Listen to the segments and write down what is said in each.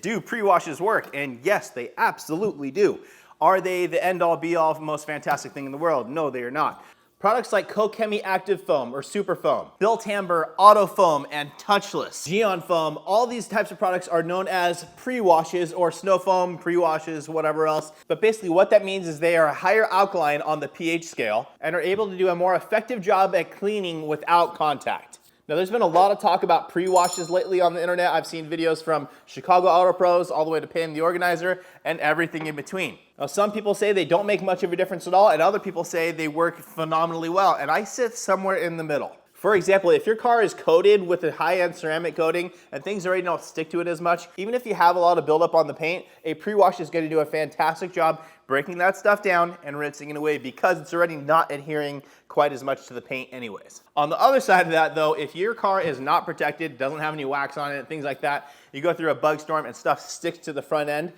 do pre-washes work? And yes, they absolutely do. Are they the end-all be-all most fantastic thing in the world? No, they are not. Products like Kokemi Active Foam or Super Foam, Built Amber Auto Foam, and Touchless, Geon Foam, all these types of products are known as pre-washes or snow foam, pre-washes, whatever else. But basically what that means is they are higher alkaline on the pH scale and are able to do a more effective job at cleaning without contact. Now there's been a lot of talk about pre-washes lately on the internet. I've seen videos from Chicago Auto Pros all the way to Pam the Organizer and everything in between. Now some people say they don't make much of a difference at all, and other people say they work phenomenally well, and I sit somewhere in the middle. For example, if your car is coated with a high-end ceramic coating and things already don't stick to it as much, even if you have a lot of buildup on the paint, a pre-wash is going to do a fantastic job breaking that stuff down and rinsing it away because it's already not adhering quite as much to the paint anyways. On the other side of that though, if your car is not protected, doesn't have any wax on it, things like that, you go through a bug storm and stuff sticks to the front end,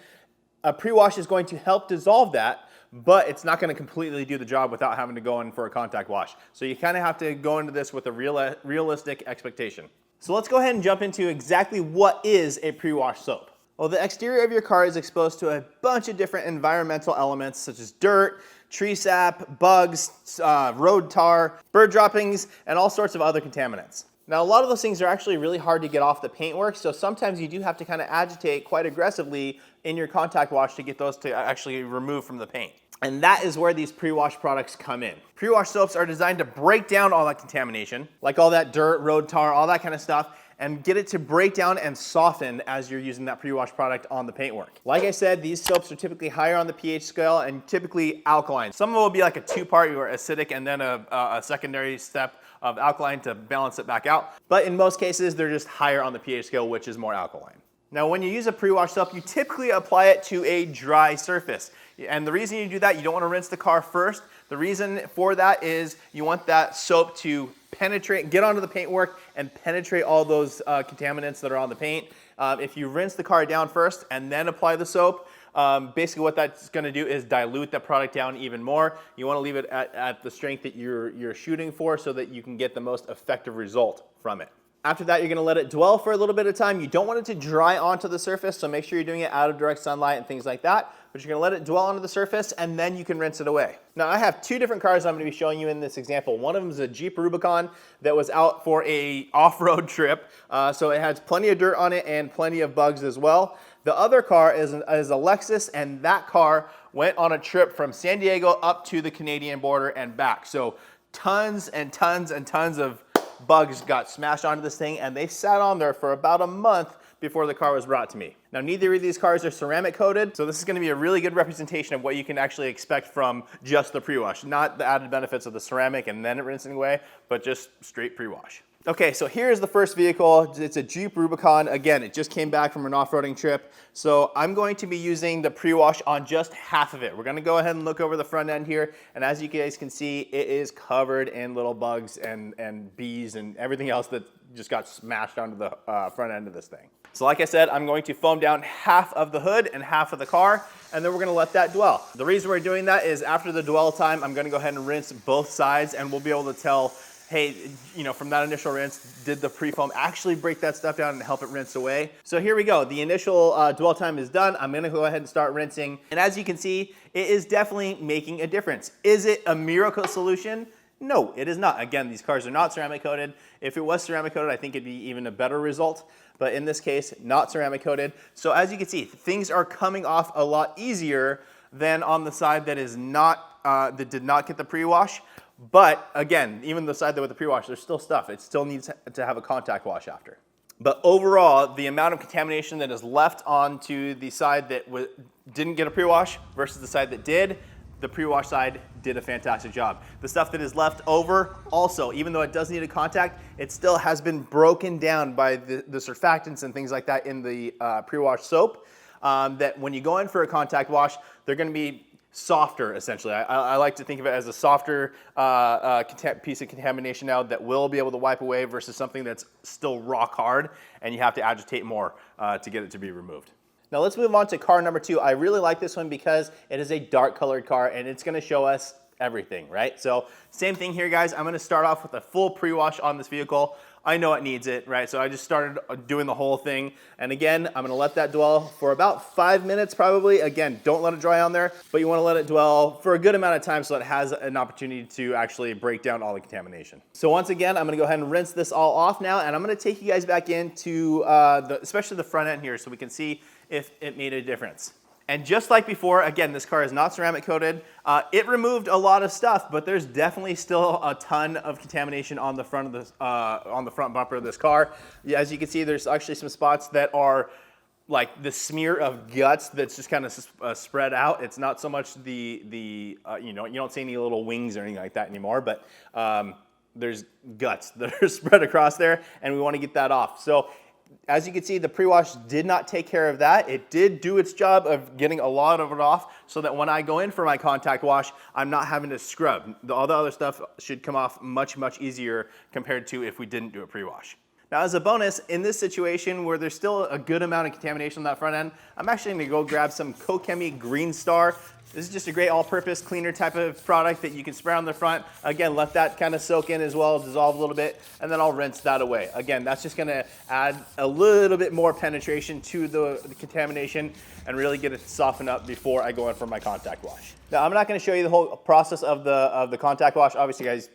a pre-wash is going to help dissolve that, but it's not going to completely do the job without having to go in for a contact wash. So you kind of have to go into this with a realistic expectation. So let's go ahead and jump into exactly what is a pre-wash soap. Well, the exterior of your car is exposed to a bunch of different environmental elements such as dirt, tree sap, bugs, road tar, bird droppings, and all sorts of other contaminants. Now, a lot of those things are actually really hard to get off the paintwork, so sometimes you do have to kind of agitate quite aggressively in your contact wash to get those to actually remove from the paint. And that is where these pre-wash products come in. Pre-wash soaps are designed to break down all that contamination, like all that dirt, road tar, all that kind of stuff, and get it to break down and soften as you're using that pre-wash product on the paintwork. Like I said, these soaps are typically higher on the pH scale and typically alkaline. Some of them will be like a two-part or acidic and then a secondary step of alkaline to balance it back out. But in most cases, they're just higher on the pH scale, which is more alkaline. Now, when you use a pre-wash soap, you typically apply it to a dry surface. And the reason you do that, you don't want to rinse the car first. The reason for that is you want that soap to penetrate, get onto the paintwork and penetrate all those contaminants that are on the paint. If you rinse the car down first and then apply the soap, basically what that's going to do is dilute the product down even more. You want to leave it at the strength that you're shooting for so that you can get the most effective result from it. After that, you're going to let it dwell for a little bit of time. You don't want it to dry onto the surface, so make sure you're doing it out of direct sunlight and things like that. But you're going to let it dwell onto the surface, and then you can rinse it away. Now, I have two different cars I'm going to be showing you in this example. One of them is a Jeep Rubicon that was out for a off-road trip, so it has plenty of dirt on it and plenty of bugs as well. The other car is a Lexus, and that car went on a trip from San Diego up to the Canadian border and back. So tons and tons and tons of bugs got smashed onto this thing, and they sat on there for about a month before the car was brought to me. Now, neither of these cars are ceramic coated, so this is going to be a really good representation of what you can actually expect from just the pre-wash. Not the added benefits of the ceramic and then it rinsing away, but just straight pre-wash. Okay, so here's the first vehicle. It's a Jeep Rubicon. Again, it just came back from an off-roading trip. So I'm going to be using the pre-wash on just half of it. We're gonna go ahead and look over the front end here. And as you guys can see, it is covered in little bugs and bees and everything else that just got smashed onto the front end of this thing. So like I said, I'm going to foam down half of the hood and half of the car, and then we're gonna let that dwell. The reason we're doing that is after the dwell time, I'm gonna go ahead and rinse both sides, and we'll be able to tell, hey, you know, from that initial rinse, did the pre-foam actually break that stuff down and help it rinse away? So here we go. The initial dwell time is done. I'm gonna go ahead and start rinsing. And as you can see, it is definitely making a difference. Is it a miracle solution? No, it is not. Again, these cars are not ceramic coated. If it was ceramic coated, I think it'd be even a better result. But in this case, not ceramic coated. So as you can see, things are coming off a lot easier than on the side that is not, that did not get the pre-wash. But again, even the side that with the pre-wash, there's still stuff. It still needs to have a contact wash after. But overall, the amount of contamination that is left onto the side that didn't get a pre-wash versus the side that did, the pre-wash side did a fantastic job. The stuff that is left over also, even though it does need a contact, it still has been broken down by the surfactants and things like that in the pre-wash soap, that when you go in for a contact wash, they're gonna be softer, essentially. I like to think of it as a softer piece of contamination now that will be able to wipe away versus something that's still rock hard and you have to agitate more to get it to be removed. Now let's move on to car number 2. I really like this one because it is a dark colored car and it's gonna show us everything, right? So same thing here, guys. I'm gonna start off with a full pre-wash on this vehicle. I know it needs it, right? So I just started doing the whole thing. And again, I'm gonna let that dwell for about 5 minutes probably. Again, don't let it dry on there, but you wanna let it dwell for a good amount of time so it has an opportunity to actually break down all the contamination. So once again, I'm gonna go ahead and rinse this all off now, and I'm gonna take you guys back into especially the front end here so we can see if it made a difference. And just like before, again, this car is not ceramic coated. It removed a lot of stuff, but there's definitely still a ton of contamination on the front of this, on the front bumper of this car. As you can see, there's actually some spots that are like the smear of guts that's just kind of spread out. It's not so much you know, you don't see any little wings or anything like that anymore, but there's guts that are spread across there, and we want to get that off. So as you can see, the pre-wash did not take care of that. It did do its job of getting a lot of it off so that when I go in for my contact wash, I'm not having to scrub. All the other stuff should come off much, much easier compared to if we didn't do a pre-wash. Now, as a bonus, in this situation where there's still a good amount of contamination on that front end, I'm actually gonna go grab some Kokemi Green Star. This is just a great all-purpose cleaner type of product that you can spray on the front. Again, let that kind of soak in as well, dissolve a little bit, and then I'll rinse that away. Again, that's just gonna add a little bit more penetration to the contamination and really get it to soften up before I go in for my contact wash. Now, I'm not gonna show you the whole process of the contact wash. Obviously, guys,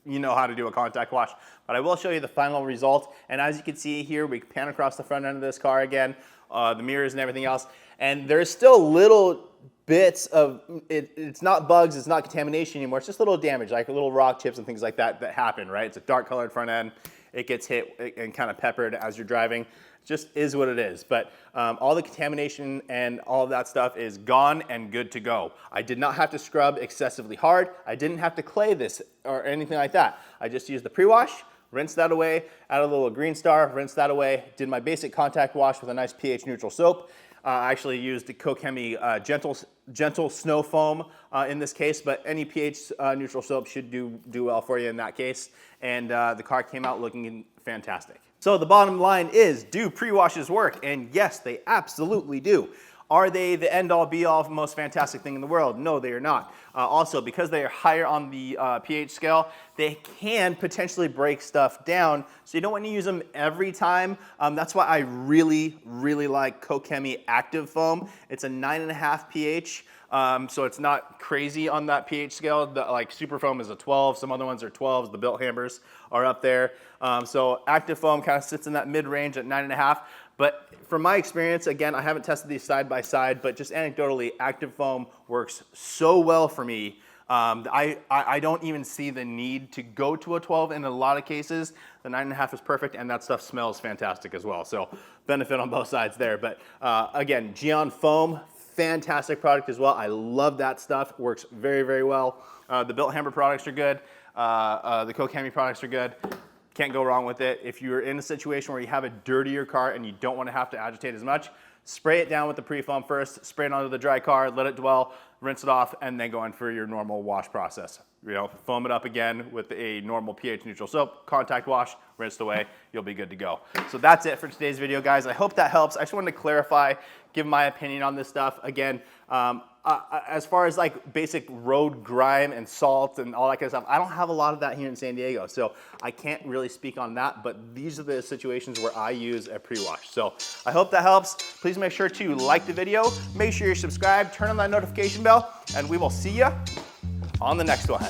you know how to do a contact wash, but I will show you the final result. And as you can see here, we pan across the front end of this car again, the mirrors and everything else, and there's still little bits of, it's not bugs, it's not contamination anymore, it's just little damage, like little rock chips and things like that that happen, right? It's a dark colored front end, it gets hit and kind of peppered as you're driving. It just is what it is. But all the contamination and all of that stuff is gone and good to go. I did not have to scrub excessively hard. I didn't have to clay this or anything like that. I just used the pre-wash, rinsed that away, added a little Green Star, rinsed that away, did my basic contact wash with a nice pH neutral soap. I actually used the Kokemi gentle snow foam in this case, but any pH neutral soap should do well for you in that case. And the car came out looking fantastic. So the bottom line is, do pre-washes work? And yes, they absolutely do. Are they the end-all, be-all, most fantastic thing in the world? No, they are not. Also, because they are higher on the pH scale, they can potentially break stuff down, so you don't want to use them every time. That's why I really, really like Kokemi Active Foam. It's a 9.5 pH, so it's not crazy on that pH scale. Like Super Foam is a 12, some other ones are 12s, the Built Hammers are up there. So Active Foam kind of sits in that mid-range at 9.5. But from my experience, again, I haven't tested these side by side, but just anecdotally, Active Foam works so well for me. I don't even see the need to go to a 12 in a lot of cases. The 9.5 is perfect, and that stuff smells fantastic as well. So benefit on both sides there. But again, Geon Foam, fantastic product as well. I love that stuff. Works very, very well. The Built Hammer products are good. The Kokemi products are good. Can't go wrong with it. If you're in a situation where you have a dirtier car and you don't want to have to agitate as much, spray it down with the pre-foam first, spray it onto the dry car, let it dwell, rinse it off, and then go in for your normal wash process. You know, foam it up again with a normal pH neutral soap, contact wash, rinse it away, you'll be good to go. So that's it for today's video, guys. I hope that helps. I just wanted to clarify, give my opinion on this stuff. Again, as far as like basic road grime and salt and all that kind of stuff, I don't have a lot of that here in San Diego, so I can't really speak on that, but these are the situations where I use a pre-wash. So I hope that helps. Please make sure to like the video, make sure you're subscribed, turn on that notification bell, and we will see you on the next one.